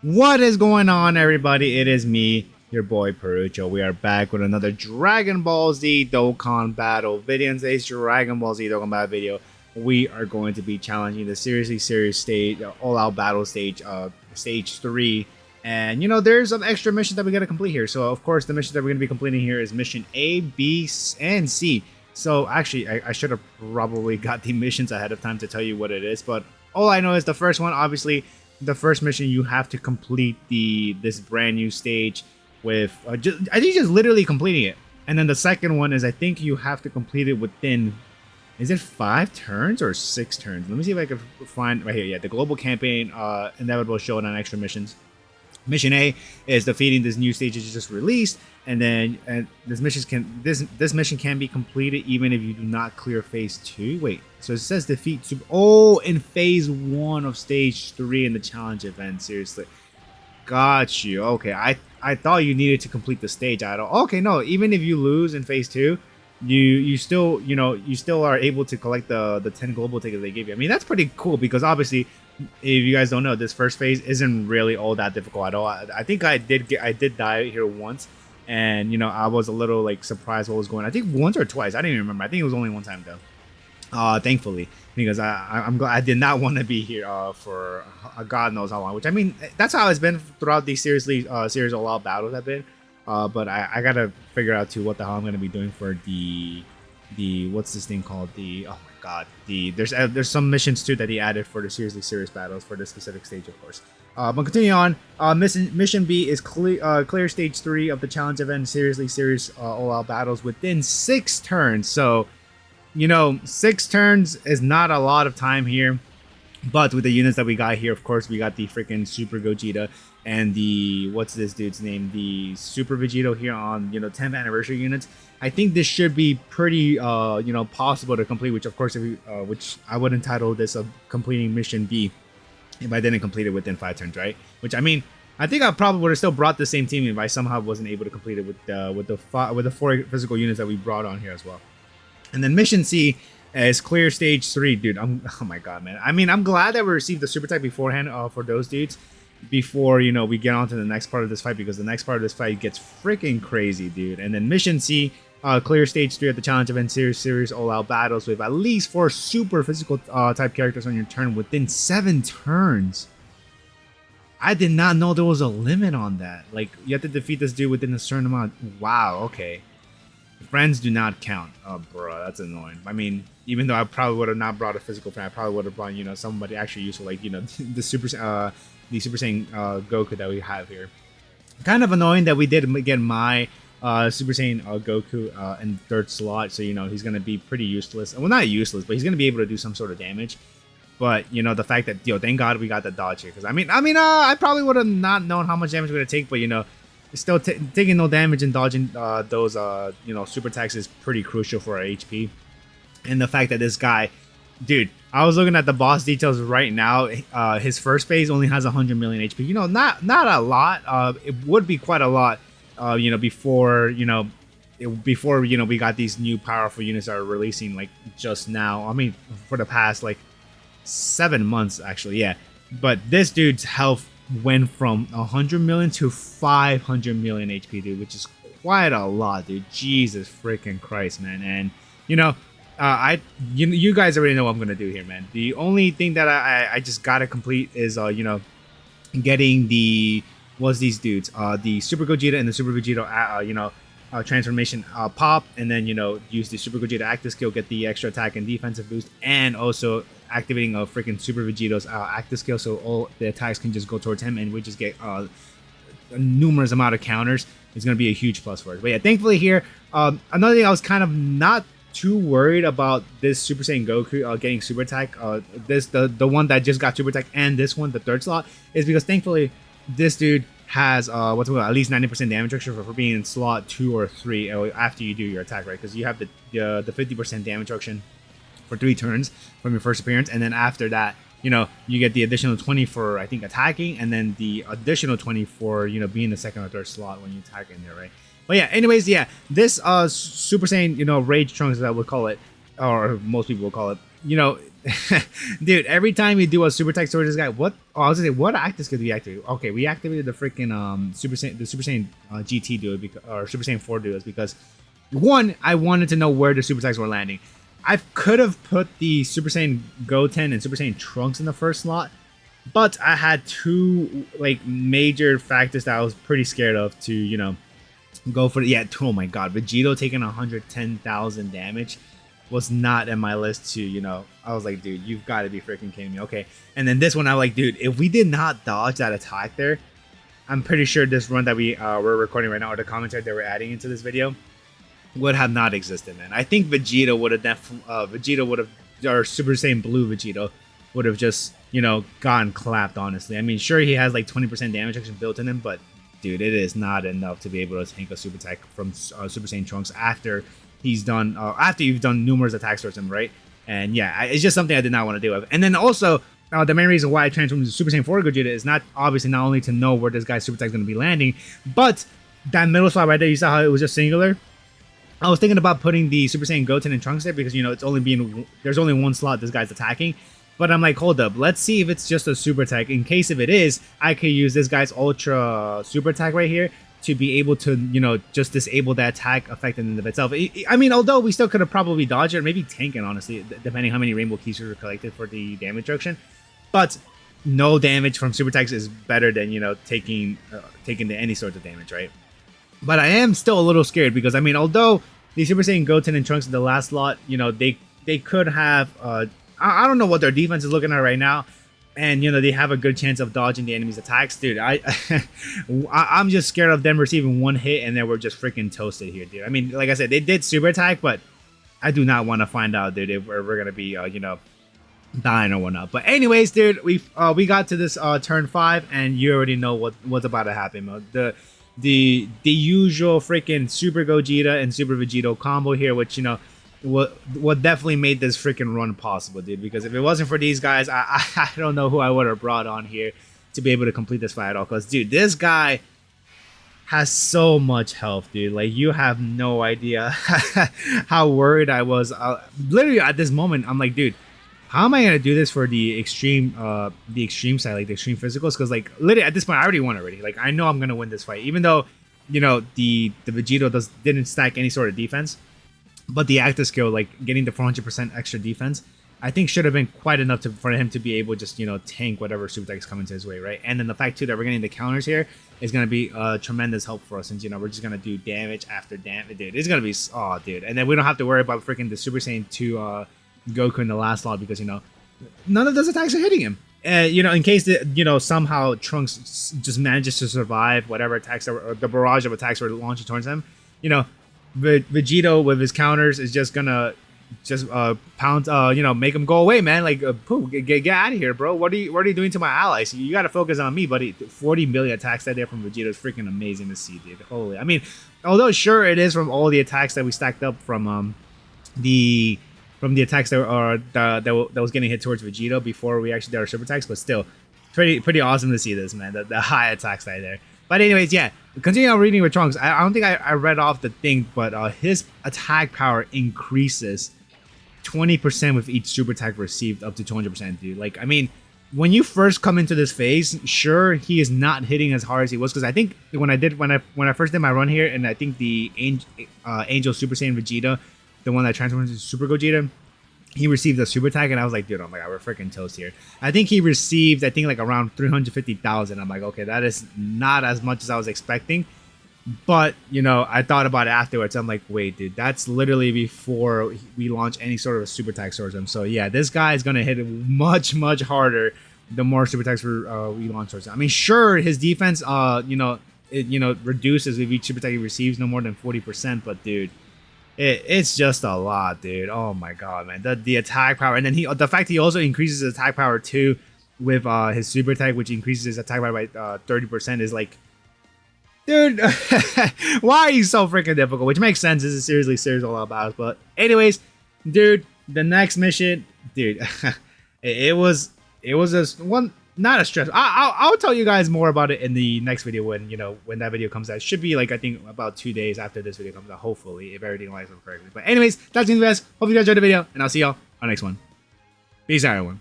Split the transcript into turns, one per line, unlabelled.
What is going on, everybody? It is me, your boy Perucho. We are back with another Dragon Ball Z Dokkan battle video. In today's Dragon Ball Z Dokkan battle video, we are going to be challenging the Seriously Serious stage, all-out battle stage, stage 3. And there's some extra missions that we gotta complete here. So of course, the missions that we're gonna be completing here is mission A, B, and C. So actually, I should have probably got the missions ahead of time to tell you what it is. But all I know is the first one, obviously. The first mission, you have to complete this brand new stage with I think just literally completing it. And then the second one is I think you have to complete it within, is it 5 turns or 6 turns? Let me see if I can find right here. Yeah, the global campaign, inevitable showdown extra missions. Mission A is defeating this new stage that you just released, and then this mission can be completed even if you do not clear phase 2. Wait, so it says defeat in phase 1 of stage 3 in the challenge event. Seriously, got you. Okay, I thought you needed to complete the stage. Okay, no, even if you lose in phase 2, you still are able to collect the 10 global tickets they gave you. I mean, that's pretty cool because obviously, if you guys don't know, this first phase isn't really all that difficult at all. I think I did die here once, and I was a little like surprised what was going on. I think once or twice. I didn't even remember. I think it was only one time though. Thankfully, because I'm glad I did not want to be here for God knows how long. Which I mean, that's how it's been throughout these series all out battles have been. But I gotta figure out too what the hell I'm gonna be doing for the what's this thing called, the, oh my god, there's some missions too that he added for the seriously serious battles for this specific stage, of course. But continue on. Mission B is clear stage 3 of the challenge event, seriously serious all out battles within 6 turns. So 6 turns is not a lot of time here. But with the units that we got here, of course, we got the freaking Super Gogeta and the, what's this dude's name? The Super Vegito here on, 10th anniversary units. I think this should be pretty, possible to complete, which of course, which I would entitle this completing mission B if I didn't complete it within 5 turns, right? Which I mean, I think I probably would have still brought the same team if I somehow wasn't able to complete it with the 4 physical units that we brought on here as well. And then mission C is clear stage 3, dude. Oh my god, man. I mean, I'm glad that we received the super type beforehand for those dudes before we get on to the next part of this fight, because the next part of this fight gets freaking crazy, dude. And then mission C, clear stage 3 of the challenge event series all out battles with at least 4 super physical type characters on your turn within 7 turns. I did not know there was a limit on that. Like, you have to defeat this dude within a certain amount. Wow, okay. Friends do not count. Oh, bro, that's annoying. I mean, even though I probably would have not brought a physical friend, I probably would have brought, somebody actually useful, like, the Super Saiyan Goku that we have here. Kind of annoying that we did get my Super Saiyan Goku in 3rd slot, so he's gonna be pretty useless. Well, not useless, but he's gonna be able to do some sort of damage. But the fact that thank God we got the dodge here, because I probably would have not known how much damage we're gonna take, but still taking no damage and dodging those super attacks is pretty crucial for our HP. And the fact that this guy, dude, I was looking at the boss details right now. His first phase only has 100 million HP. Not a lot. It would be quite a lot. Before we got these new powerful units that are releasing like just now. I mean, for the past like 7 months actually, yeah. But this dude's health went from 100 million to 500 million HP, dude, which is quite a lot, dude. Jesus freaking Christ, man. And you guys already know what I'm gonna do here, man. The only thing that I just gotta complete is getting these dudes, the Super Gogeta and the Super Vegito transformation pop, and then use the Super Gogeta active skill, get the extra attack and defensive boost, and also activating a freaking Super Vegito's active skill, so all the attacks can just go towards him, and we just get a numerous amount of counters. It's gonna be a huge plus for us. But yeah, thankfully here, another thing I was kind of not too worried about this Super Saiyan Goku getting super attack, the one that just got super attack, and this one, the 3rd slot, is because thankfully this dude has at least 90% damage reduction for being in slot 2 or 3 after you do your attack, right? Because you have the 50% damage reduction for 3 turns from your first appearance, and then after that, you get the additional 20 for, I think, attacking, and then the additional 20 for being the 2nd or 3rd slot when you attack in there, right? But yeah, anyways, yeah, this Super Saiyan Rage Trunks, that we'll call it, or most people will call it, you know, dude, every time you do a super attack towards this guy, what? Oh, I was gonna say, what actus could we activate? Okay, we activated the freaking Super Saiyan GT duo or Super Saiyan 4 duos because one, I wanted to know where the super attacks were landing. I could have put the Super Saiyan Goten and Super Saiyan Trunks in the first slot, but I had two like major factors that I was pretty scared of to, you know, go for it. Yeah, oh my god, Vegito taking 110,000 damage was not in my list to, you know, I was like, dude, you've got to be freaking kidding me. Okay, and then this one, I'm like, dude, if we did not dodge that attack there, I'm pretty sure this run that we're recording right now, or the commentary that we're adding into this video, would have not existed, man. I think Vegeta would have, or Super Saiyan Blue Vegeta would have just, you know, gotten clapped, honestly. I mean, sure, he has like 20% damage action built in him, but dude, it is not enough to be able to tank a super attack from Super Saiyan Trunks after he's done, after you've done numerous attacks towards him, right? And yeah, it's just something I did not want to do. And then also, the main reason why I transformed to Super Saiyan 4 Gogeta is not only to know where this guy's super attack is going to be landing, but that middle slot right there, you saw how it was just singular? I was thinking about putting the Super Saiyan Goten and Trunks there because, you know, there's only one slot this guy's attacking. But I'm like, hold up, let's see if it's just a super attack. In case if it is, I could use this guy's ultra super attack right here to be able to, you know, just disable that attack effect in and of itself. I mean, although we still could have probably dodged it, or maybe tank it, honestly, depending how many rainbow keys were collected for the damage reduction. But no damage from super attacks is better than, you know, taking any sort of damage, right? But I am still a little scared because, I mean, although the Super Saiyan Goten and Trunks in the last slot, you know, they could have, I don't know what their defense is looking at right now, and, you know, they have a good chance of dodging the enemy's attacks. Dude, I'm just scared of them receiving one hit and then we're just freaking toasted here, dude. I mean, like I said, they did super attack, but I do not want to find out, dude, if we're going to be, you know, dying or whatnot. But anyways, dude, we got to this turn 5, and you already know what's about to happen, man. The usual freaking Super Gogeta and Super Vegito combo here, which, you know, what definitely made this freaking run possible, dude. Because if it wasn't for these guys, I don't know who I would have brought on here to be able to complete this fight at all. Because, dude, this guy has so much health, dude. Like, you have no idea how worried I was. Literally at this moment, I'm like, dude, how am I gonna do this for the extreme side, like the extreme physicals? Because, like, literally at this point, I already won already. Like, I know I'm gonna win this fight, even though, you know, the Vegito didn't stack any sort of defense, but the active skill, like getting the 400% extra defense, I think should have been quite enough for him to be able to just, you know, tank whatever super attacks coming to his way, right? And then the fact too that we're getting the counters here is gonna be tremendous help for us, since, you know, we're just gonna do damage after damage, dude. It's gonna be, oh, dude, and then we don't have to worry about freaking the Super Saiyan 2 Goku in the last slot, because, you know, none of those attacks are hitting him. You know, in case that, you know, somehow Trunks just manages to survive whatever attacks or the barrage of attacks were launching towards him, you know, Vegito with his counters is just gonna pound, you know, make him go away, man. Like, pooh, get out of here, bro. What are you doing to my allies? You gotta focus on me, buddy. 40 million attacks that there from Vegito is freaking amazing to see, dude. Holy, I mean, although sure it is from all the attacks that we stacked up from the attacks that was getting hit towards Vegito before we actually did our super attacks, but still, pretty awesome to see this, man. The high attacks right there. But anyways, yeah, continuing on reading with Trunks, I don't think I read off the thing, but his attack power increases 20% with each super attack received, up to 200%, dude. Like, I mean, when you first come into this phase, sure, he is not hitting as hard as he was, because I think when I first did my run here, and I think the Angel Super Saiyan Vegeta, the one that transformed into Super Gogeta, he received a super attack, and I was like, dude, oh my god, we're freaking toast here. I think he received, like around 350,000. I'm like, okay, that is not as much as I was expecting. But, you know, I thought about it afterwards. I'm like, wait, dude, that's literally before we launch any sort of a super attack towards him. So yeah, this guy is gonna hit it much harder the more super attacks we launch towards him. I mean, sure, his defense, it reduces with each super attack he receives, no more than 40%. But dude, it's just a lot, dude. Oh my god, man. The attack power, and then the fact he also increases his attack power too with his super attack, which increases his attack power by 30%, is like, dude, why are you so freaking difficult? Which makes sense. This is seriously all about us. But anyways, dude, the next mission, dude, it was just one. Not a stress. I'll tell you guys more about it in the next video when that video comes out. It should be like, I think, about 2 days after this video comes out, hopefully, if everything lines up correctly. But anyways, that's it, guys. Hope you guys enjoyed the video, and I'll see y'all on the next one. Peace out, everyone.